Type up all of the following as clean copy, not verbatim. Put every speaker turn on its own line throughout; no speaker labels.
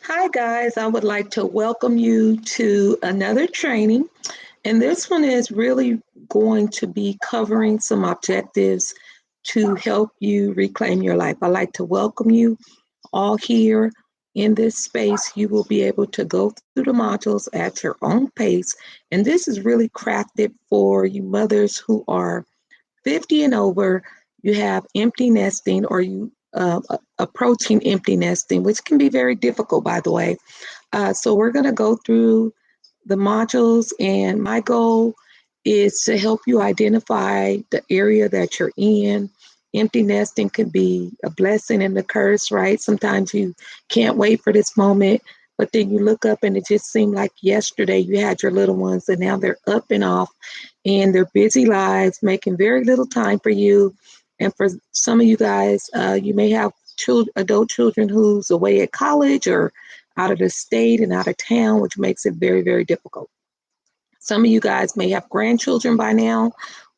Hi, guys. I would like to welcome you to another training. And this one is really going to be covering some objectives to help you reclaim your life. I'd like to welcome you all here in this space. You will be able to go through the modules at your own pace. And this is really crafted for you mothers who are 50 and over. You have empty nesting or you approaching empty nesting, which can be very difficult, by the way. So we're going to go through the modules, and my goal is to help you identify the area that you're in. Empty nesting could be a blessing and a curse, right? Sometimes you can't wait for this moment, but then you look up and it just seemed like yesterday you had your little ones and now they're up and off in their busy lives, making very little time for you. And for some of you guys, you may have adult children who's away at college or out of the state and out of town, which makes it very, very difficult. Some of you guys may have grandchildren by now,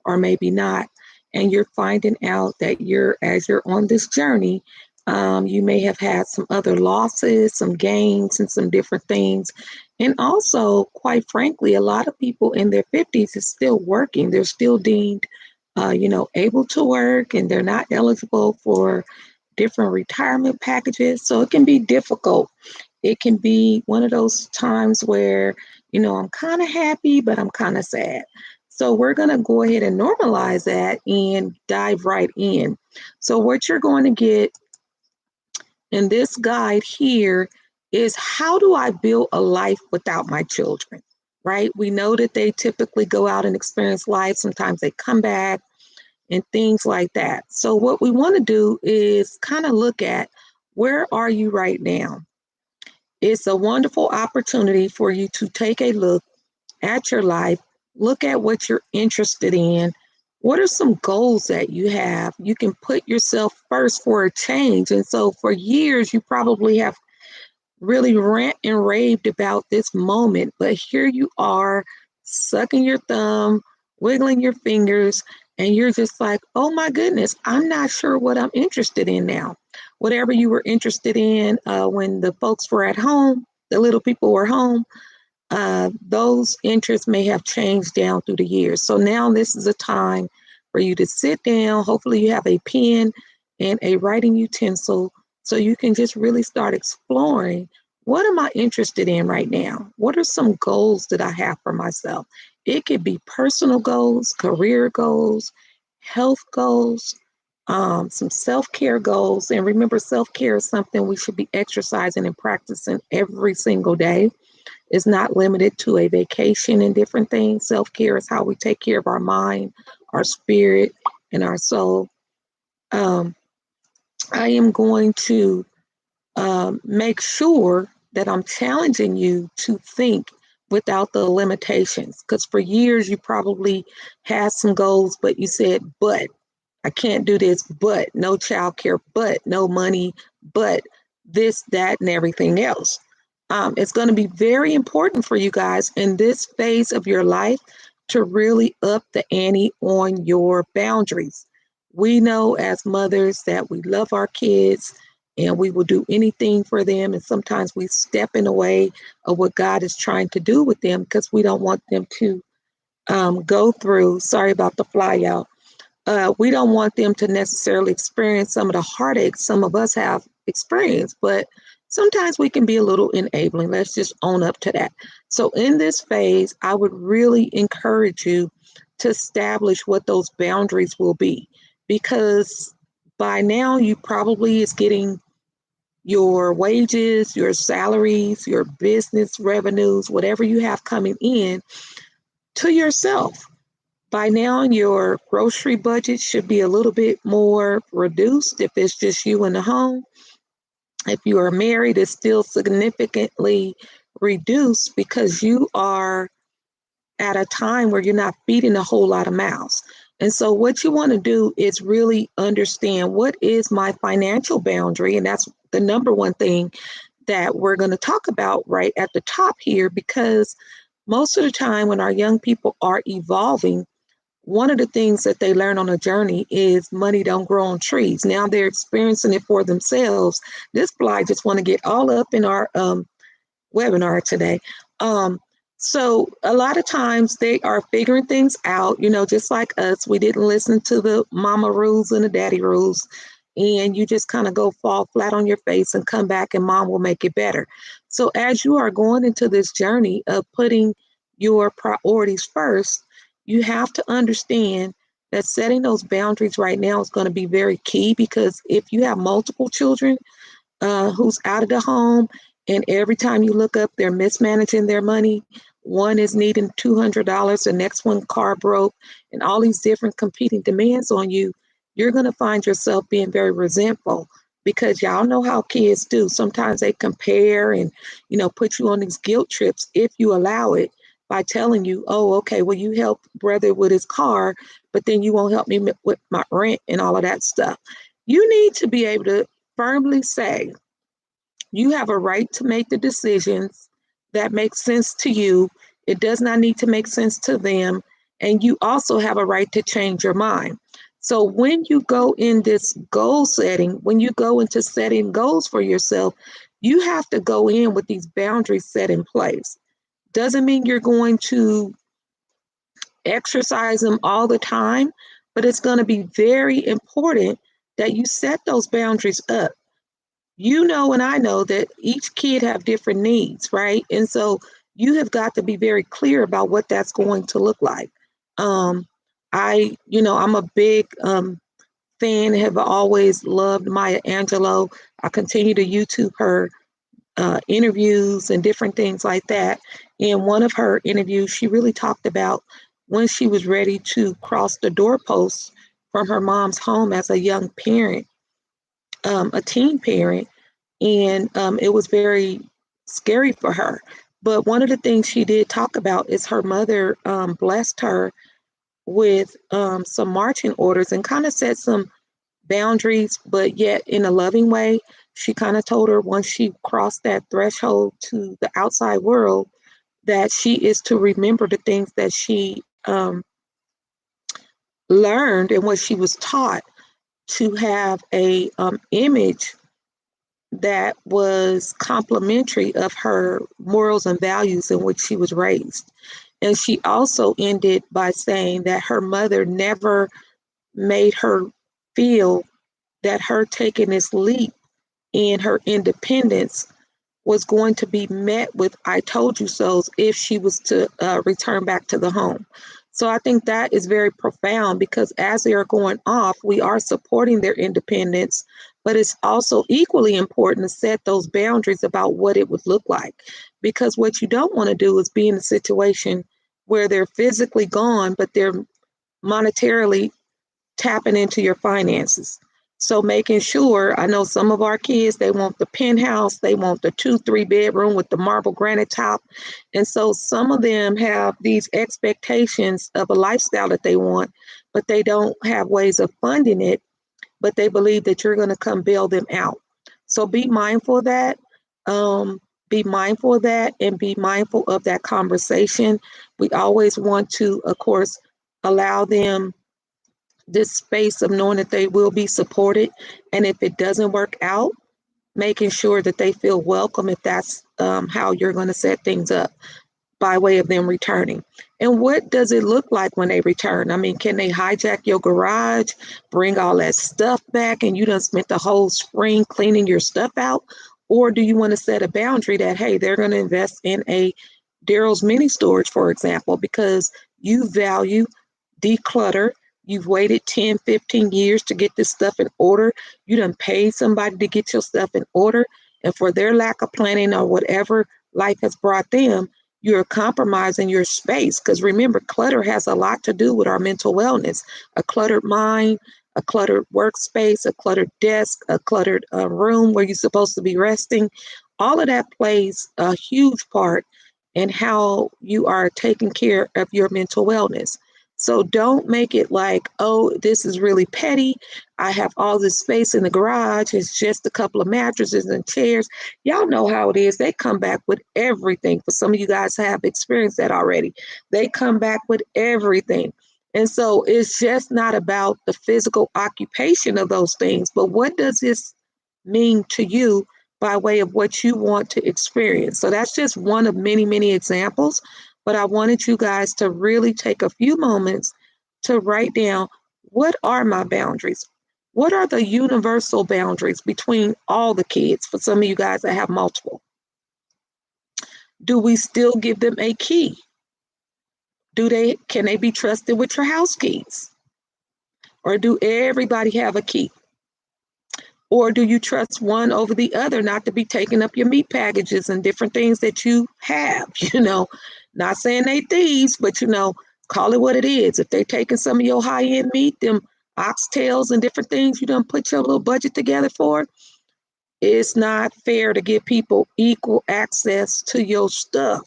or maybe not, and you're finding out that as you're on this journey, you may have had some other losses, some gains, and some different things. And also, quite frankly, a lot of people in their 50s is still working. They're still deemed, able to work, and they're not eligible for different retirement packages. So it can be difficult. It can be one of those times where, I'm kind of happy, but I'm kind of sad. So we're going to go ahead and normalize that and dive right in. So what you're going to get in this guide here is how do I build a life without my children, right? We know that they typically go out and experience life. Sometimes they come back and things like that. So what we want to do is kind of look at where are you right now? It's a wonderful opportunity for you to take a look at your life, look at what you're interested in. What are some goals that you have? You can put yourself first for a change. And so for years, you probably have really rant and raved about this moment, but here you are sucking your thumb, wiggling your fingers, and you're just like, oh my goodness, I'm not sure what I'm interested in now. Whatever you were interested in when the folks were at home, the little people were home, those interests may have changed down through the years. So now this is a time for you to sit down. Hopefully, you have a pen and a writing utensil so you can just really start exploring what am I interested in right now? What are some goals that I have for myself? It could be personal goals, career goals, health goals, some self care goals. And remember, self care is something we should be exercising and practicing every single day. It's not limited to a vacation and different things. Self care is how we take care of our mind, our spirit, and our soul. Um, I am going to make sure that I'm challenging you to think without the limitations. Because for years, you probably had some goals, but you said, but I can't do this, but no childcare, but no money, but this, that, and everything else. It's going to be very important for you guys in this phase of your life to really up the ante on your boundaries. We know as mothers that we love our kids and we will do anything for them. And sometimes we step in the way of what God is trying to do with them because we don't want them to go through. Sorry about the fly out. We don't want them to necessarily experience some of the heartaches some of us have experienced, but sometimes we can be a little enabling. Let's just own up to that. So in this phase, I would really encourage you to establish what those boundaries will be, because by now you probably is getting your wages, your salaries, your business revenues, whatever you have coming in to yourself. By now, your grocery budget should be a little bit more reduced if it's just you in the home. If you are married, it's still significantly reduced because you are at a time where you're not feeding a whole lot of mouths. And so, what you want to do is really understand what is my financial boundary. And that's the number one thing that we're going to talk about right at the top here, because most of the time when our young people are evolving, one of the things that they learn on a journey is money don't grow on trees. Now they're experiencing it for themselves. This I just want to get all up in our webinar today. Um, so a lot of times they are figuring things out, just like us. We didn't listen to the mama rules and the daddy rules, and you just kind of go fall flat on your face and come back and mom will make it better. So as you are going into this journey of putting your priorities first, you have to understand that setting those boundaries right now is going to be very key, because if you have multiple children who's out of the home, and every time you look up, they're mismanaging their money. One is needing $200, the next one car broke, and all these different competing demands on you. You're going to find yourself being very resentful, because y'all know how kids do. Sometimes they compare and, put you on these guilt trips if you allow it, by telling you, oh, okay, well, you helped brother with his car, but then you won't help me with my rent and all of that stuff. You need to be able to firmly say, you have a right to make the decisions that make sense to you. It does not need to make sense to them. And you also have a right to change your mind. So when you go in this goal setting, when you go into setting goals for yourself, you have to go in with these boundaries set in place. Doesn't mean you're going to exercise them all the time, but it's going to be very important that you set those boundaries up. And I know that each kid have different needs, right? And so you have got to be very clear about what that's going to look like. I'm a big fan, have always loved Maya Angelou. I continue to YouTube her interviews and different things like that. In one of her interviews, she really talked about when she was ready to cross the doorposts from her mom's home as a young parent, a teen parent, and it was very scary for her. But one of the things she did talk about is her mother blessed her with some marching orders and kind of set some boundaries, but yet in a loving way. She kind of told her once she crossed that threshold to the outside world, that she is to remember the things that she learned and what she was taught, to have a image that was complementary of her morals and values in which she was raised. And she also ended by saying that her mother never made her feel that her taking this leap in her independence was going to be met with "I told you so's" if she was to return back to the home. So I think that is very profound, because as they are going off, we are supporting their independence, but it's also equally important to set those boundaries about what it would look like. Because what you don't want to do is be in a situation where they're physically gone, but they're monetarily tapping into your finances. So making sure, I know some of our kids, they want the penthouse, they want the 2, 3 bedroom with the marble granite top. And so some of them have these expectations of a lifestyle that they want, but they don't have ways of funding it, but they believe that you're going to come bail them out. So be mindful of that. Be mindful of that, and be mindful of that conversation. We always want to, of course, allow them this space of knowing that they will be supported. And if it doesn't work out, making sure that they feel welcome, if that's how you're going to set things up, by way of them returning. And what does it look like when they return? I mean, can they hijack your garage, bring all that stuff back, and you done spent the whole spring cleaning your stuff out? Or do you want to set a boundary that, hey, they're going to invest in a Daryl's mini storage, for example, because you value declutter. You've waited 10, 15 years to get this stuff in order. You done paid somebody to get your stuff in order. And for their lack of planning or whatever life has brought them, you're compromising your space. Because remember, clutter has a lot to do with our mental wellness. A cluttered mind, a cluttered workspace, a cluttered desk, a cluttered room where you're supposed to be resting. All of that plays a huge part in how you are taking care of your mental wellness. So don't make it like, oh, this is really petty. I have all this space in the garage. It's just a couple of mattresses and chairs. Y'all know how it is. They come back with everything. For some of you guys have experienced that already. They come back with everything. And so it's just not about the physical occupation of those things, but what does this mean to you by way of what you want to experience? So that's just one of many, many examples. But I wanted you guys to really take a few moments to write down, what are my boundaries? What are the universal boundaries between all the kids? For some of you guys that have multiple, do we still give them a key? Can they be trusted with your house keys? Or do everybody have a key? Or do you trust one over the other not to be taking up your meat packages and different things that you have? Not saying they thieves, but call it what it is. If they're taking some of your high-end meat, them oxtails and different things you done put your little budget together for, it's not fair to give people equal access to your stuff.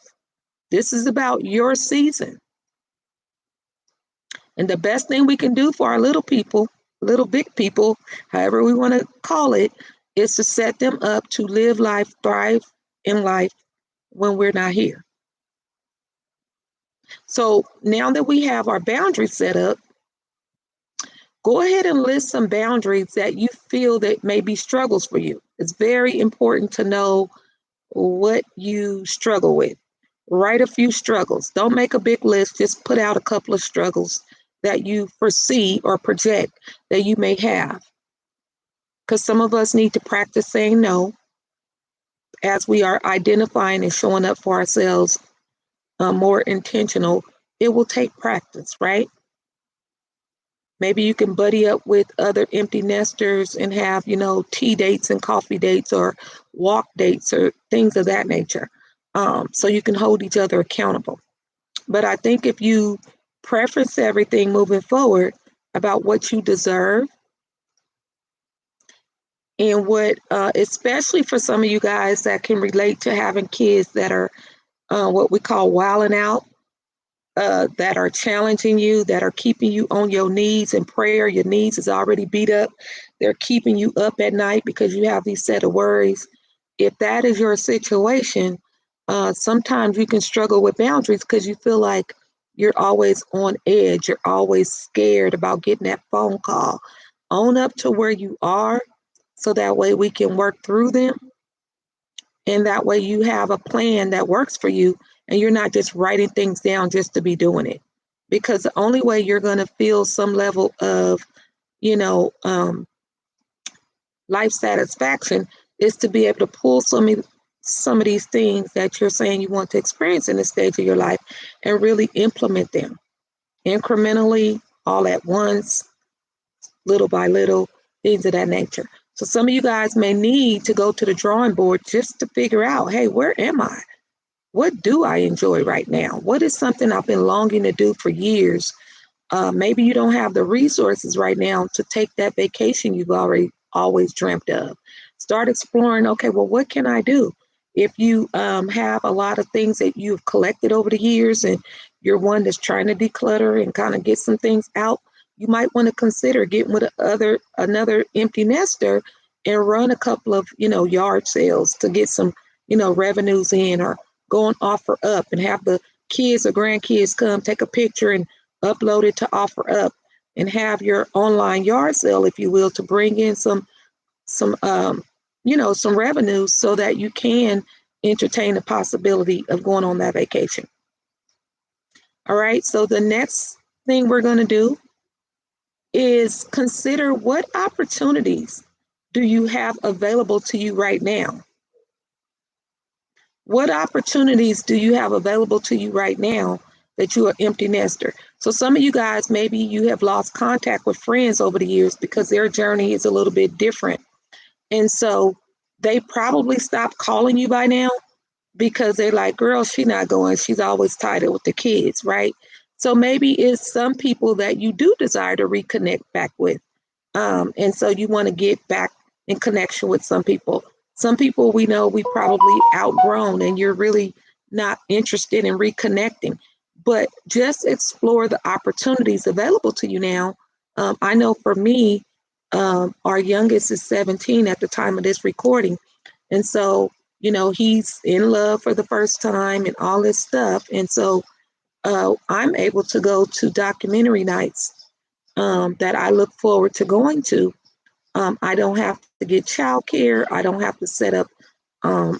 This is about your season. And the best thing we can do for our little people, little big people, however we want to call it, is to set them up to live life, thrive in life when we're not here. So now that we have our boundaries set up, go ahead and list some boundaries that you feel that may be struggles for you. It's very important to know what you struggle with. Write a few struggles. Don't make a big list. Just put out a couple of struggles that you foresee or project that you may have. Because some of us need to practice saying no as we are identifying and showing up for ourselves more intentional. It will take practice, right? Maybe you can buddy up with other empty nesters and have, tea dates and coffee dates or walk dates or things of that nature. So you can hold each other accountable. But I think if you preference everything moving forward about what you deserve and what, especially for some of you guys that can relate to having kids that are what we call wilding out, that are challenging you, that are keeping you on your knees in prayer. Your knees is already beat up. They're keeping you up at night because you have these set of worries. If that is your situation, sometimes you can struggle with boundaries because you feel like you're always on edge. You're always scared about getting that phone call. Own up to where you are so that way we can work through them. And that way you have a plan that works for you and you're not just writing things down just to be doing it. Because the only way you're going to feel some level of, life satisfaction is to be able to pull some of these things that you're saying you want to experience in this stage of your life and really implement them incrementally, all at once, little by little, things of that nature. So some of you guys may need to go to the drawing board just to figure out, hey, where am I? What do I enjoy right now? What is something I've been longing to do for years? Maybe you don't have the resources right now to take that vacation you've always dreamt of. Start exploring, okay, well, what can I do? If you have a lot of things that you've collected over the years and you're one that's trying to declutter and kind of get some things out, you might want to consider getting with another empty nester and run a couple of, yard sales to get some, revenues in, or go on OfferUp and have the kids or grandkids come take a picture and upload it to OfferUp and have your online yard sale, if you will, to bring in some revenues so that you can entertain the possibility of going on that vacation. All right. So the next thing we're going to do is consider what opportunities do you have available to you right now? What opportunities do you have available to you right now that you're an empty nester? So some of you guys, maybe you have lost contact with friends over the years because their journey is a little bit different. And so they probably stopped calling you by now because they're like, girl, she's not going. She's always tied up with the kids, right? So maybe it's some people that you do desire to reconnect back with. And so you want to get back in connection with some people. Some people we know we probably outgrown and you're really not interested in reconnecting. But just explore the opportunities available to you now. I know for me, our youngest is 17 at the time of this recording. And so, he's in love for the first time and all this stuff. And so I'm able to go to documentary nights that I look forward to going to. I don't have to get childcare. I don't have to set up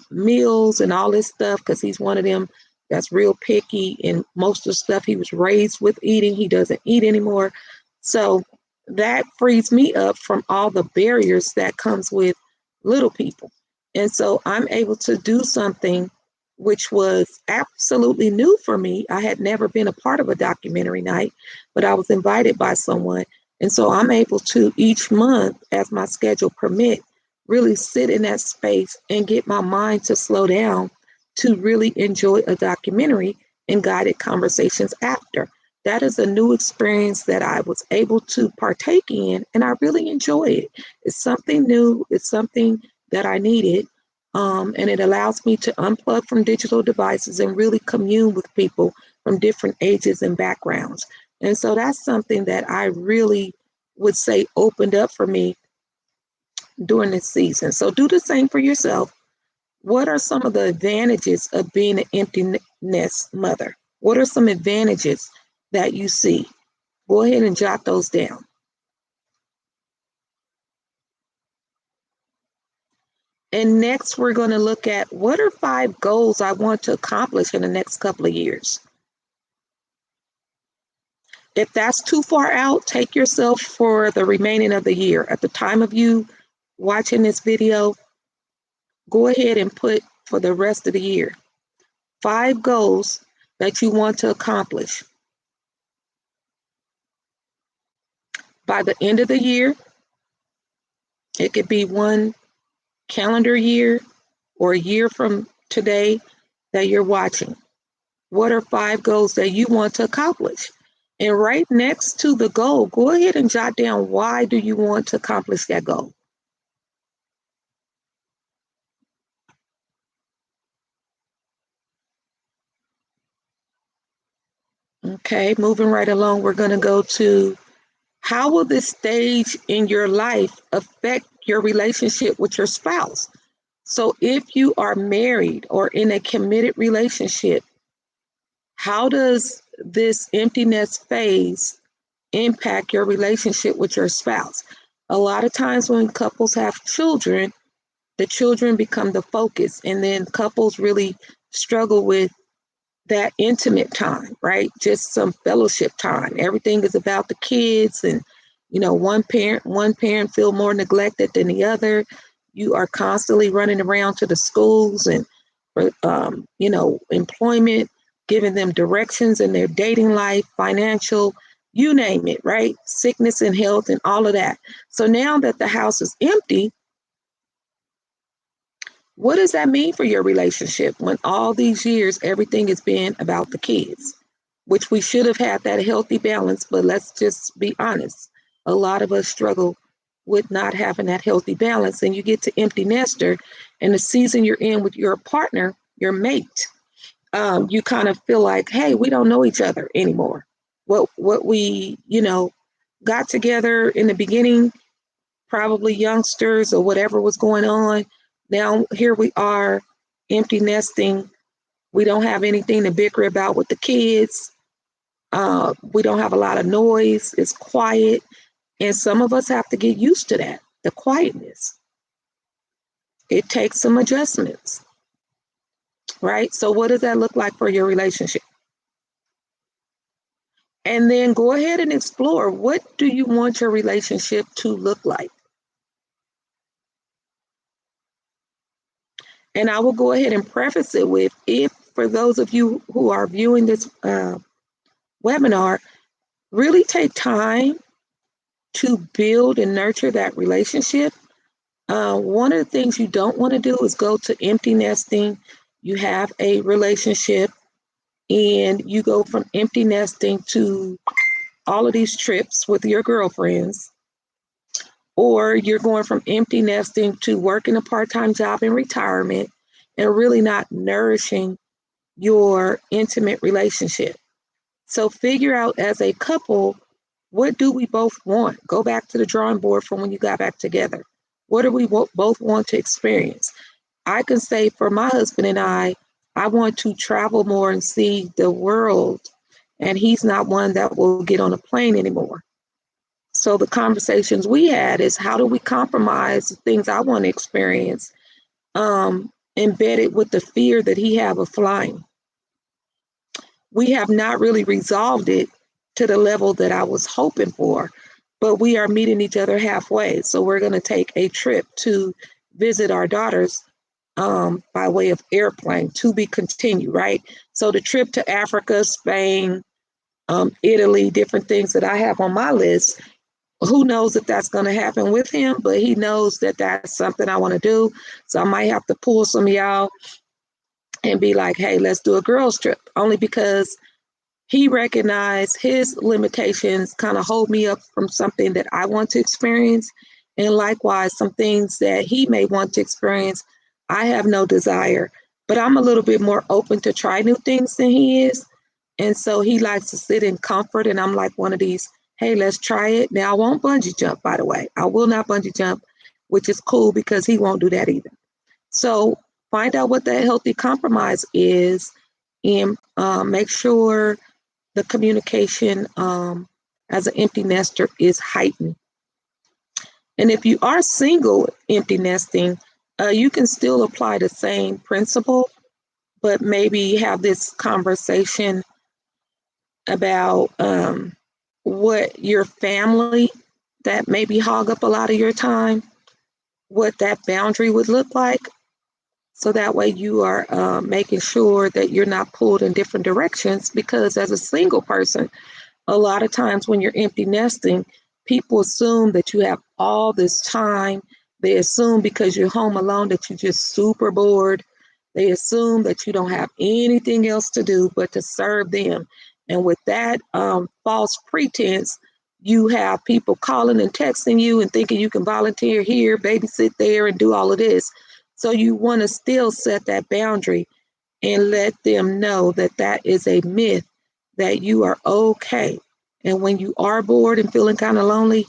meals and all this stuff because he's one of them that's real picky. And most of the stuff he was raised with eating, he doesn't eat anymore. So that frees me up from all the barriers that comes with little people. And so I'm able to do something which was absolutely new for me. I had never been a part of a documentary night, but I was invited by someone. And so I'm able to each month, as my schedule permit, really sit in that space and get my mind to slow down to really enjoy a documentary and guided conversations after. That is a new experience that I was able to partake in, and I really enjoy it. It's something new, it's something that I needed, and it allows me to unplug from digital devices and really commune with people from different ages and backgrounds. And so that's something that I really would say opened up for me during this season. So do the same for yourself. What are some of the advantages of being an empty nest mother? What are some advantages that you see? Go ahead and jot those down. And next, we're going to look at what are 5 goals I want to accomplish in the next couple of years. If that's too far out, take yourself for the remaining of the year. At the time of you watching this video, go ahead and put for the rest of the year 5 goals that you want to accomplish. By the end of the year, it could be one calendar year or a year from today that you're watching. What are 5 goals that you want to accomplish? And right next to the goal, go ahead and jot down why do you want to accomplish that goal. Okay, moving right along, we're going to go to how will this stage in your life affect your relationship with your spouse? So if you are married or in a committed relationship, how does this emptiness phase impact your relationship with your spouse? A lot of times when couples have children, the children become the focus, and then couples really struggle with that intimate time, right? Just some fellowship time. Everything is about the kids, and one parent feel more neglected than the other. You are constantly running around to the schools and employment, giving them directions in their dating life, financial, you name it, right? Sickness and health and all of that. So now that the house is empty, what does that mean for your relationship when all these years everything has been about the kids, which we should have had that healthy balance, but let's just be honest. A lot of us struggle with not having that healthy balance, and you get to empty nester, and the season you're in with your partner, your mate, you kind of feel like, hey, we don't know each other anymore. What we, got together in the beginning, probably youngsters or whatever was going on. Now here we are, empty nesting. We don't have anything to bicker about with the kids. We don't have a lot of noise. It's quiet. And some of us have to get used to that, the quietness. It takes some adjustments, right? So what does that look like for your relationship? And then go ahead and explore, what do you want your relationship to look like? And I will go ahead and preface it with, if for those of you who are viewing this webinar, really take time to build and nurture that relationship. One of the things you don't want to do is go to empty nesting. You have a relationship and you go from empty nesting to all of these trips with your girlfriends, or you're going from empty nesting to working a part-time job in retirement and really not nourishing your intimate relationship. So figure out as a couple, what do we both want? Go back to the drawing board from when you got back together. What do we both want to experience? I can say for my husband and I want to travel more and see the world and he's not one that will get on a plane anymore. So the conversations we had is, how do we compromise the things I want to experience, embedded with the fear that he have of flying. We have not really resolved it to the level that I was hoping for, but we are meeting each other halfway. So we're going to take a trip to visit our daughters, by way of airplane, to be continued, right? So the trip to Africa, Spain, Italy, different things that I have on my list, who knows if that's going to happen with him, but he knows that that's something I want to do. So I might have to pull some of y'all and be like, hey, let's do a girls trip, only because he recognized his limitations kind of hold me up from something that I want to experience. And likewise, some things that he may want to experience, I have no desire, but I'm a little bit more open to try new things than he is. And so he likes to sit in comfort. And I'm like one of these, hey, let's try it. Now, I won't bungee jump, by the way. I will not bungee jump, which is cool because he won't do that either. So find out what that healthy compromise is, and make sure the communication, as an empty nester, is heightened. And if you are single empty nesting, you can still apply the same principle, but maybe have this conversation about what your family that maybe hog up a lot of your time, what that boundary would look like. So that way you are making sure that you're not pulled in different directions, because as a single person, a lot of times when you're empty nesting, people assume that you have all this time. They assume because you're home alone that you're just super bored. They assume that you don't have anything else to do but to serve them. And with that false pretense, you have people calling and texting you and thinking you can volunteer here, babysit there, and do all of this. So you want to still set that boundary and let them know that that is a myth, that you are okay. And when you are bored and feeling kind of lonely,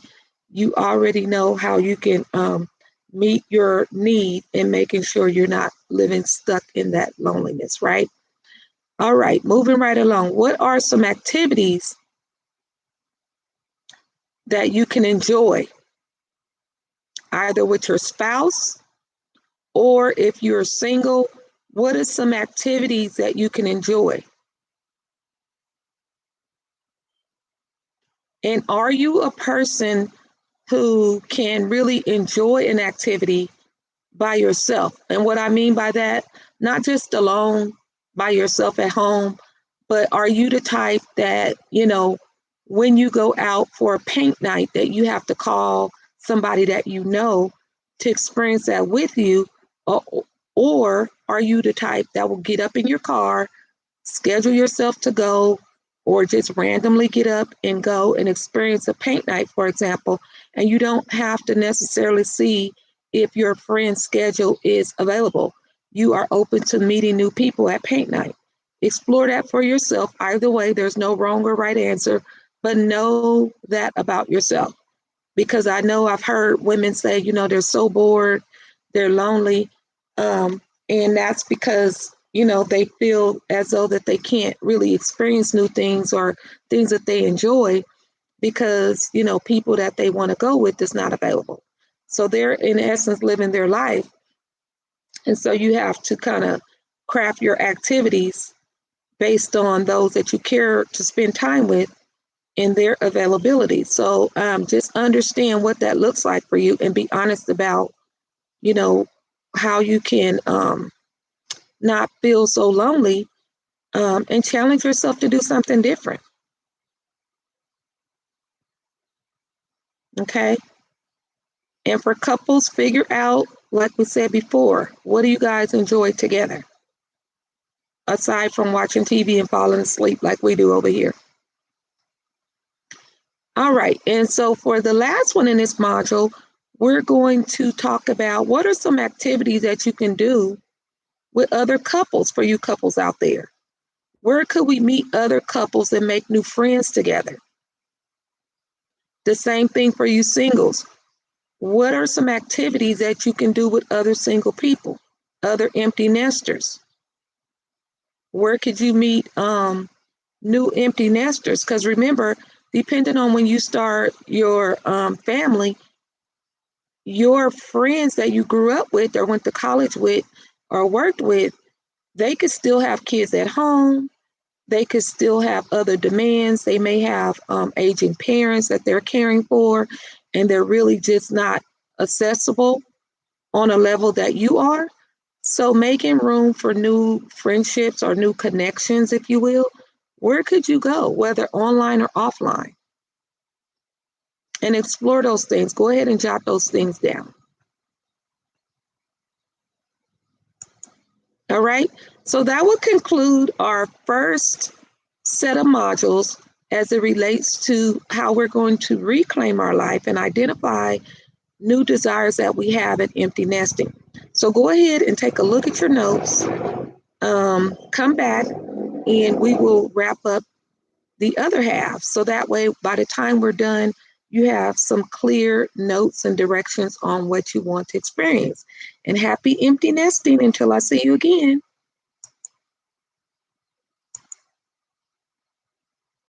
you already know how you can meet your need and making sure you're not living stuck in that loneliness, right? All right, moving right along. What are some activities that you can enjoy, either with your spouse, or if you're single, what are some activities that you can enjoy? And are you a person who can really enjoy an activity by yourself? And what I mean by that, not just alone by yourself at home, but are you the type that, when you go out for a paint night, that you have to call somebody that you know to experience that with you? Or are you the type that will get up in your car, schedule yourself to go, or just randomly get up and go and experience a paint night, for example, and you don't have to necessarily see if your friend's schedule is available? You are open to meeting new people at paint night. Explore that for yourself. Either way, there's no wrong or right answer, but know that about yourself. Because I know I've heard women say, they're so bored, they're lonely, and that's because they feel as though that they can't really experience new things or things that they enjoy, because people that they want to go with is not available. So they're in essence living their life, and so you have to kind of craft your activities based on those that you care to spend time with and their availability. So just understand what that looks like for you, and be honest about how you can not feel so lonely, and challenge yourself to do something different. Okay. And for couples, figure out, like we said before, what do you guys enjoy together, aside from watching TV and falling asleep like we do over here? All right. And so for the last one in this module, we're going to talk about what are some activities that you can do with other couples, for you couples out there. Where could we meet other couples and make new friends together? The same thing for you singles. What are some activities that you can do with other single people, other empty nesters? Where could you meet new empty nesters. Because remember, depending on when you start your family, your friends that you grew up with or went to college with or worked with, they could still have kids at home. They could still have other demands. They may have aging parents that they're caring for, and they're really just not accessible on a level that you are. So, making room for new friendships or new connections, if you will, where could you go, whether online or offline? And explore those things. Go ahead and jot those things down. All right. So, that will conclude our first set of modules as it relates to how we're going to reclaim our life and identify new desires that we have in empty nesting. So go ahead and take a look at your notes, come back, and we will wrap up the other half. So that way, by the time we're done, you have some clear notes and directions on what you want to experience. And happy empty nesting until I see you again.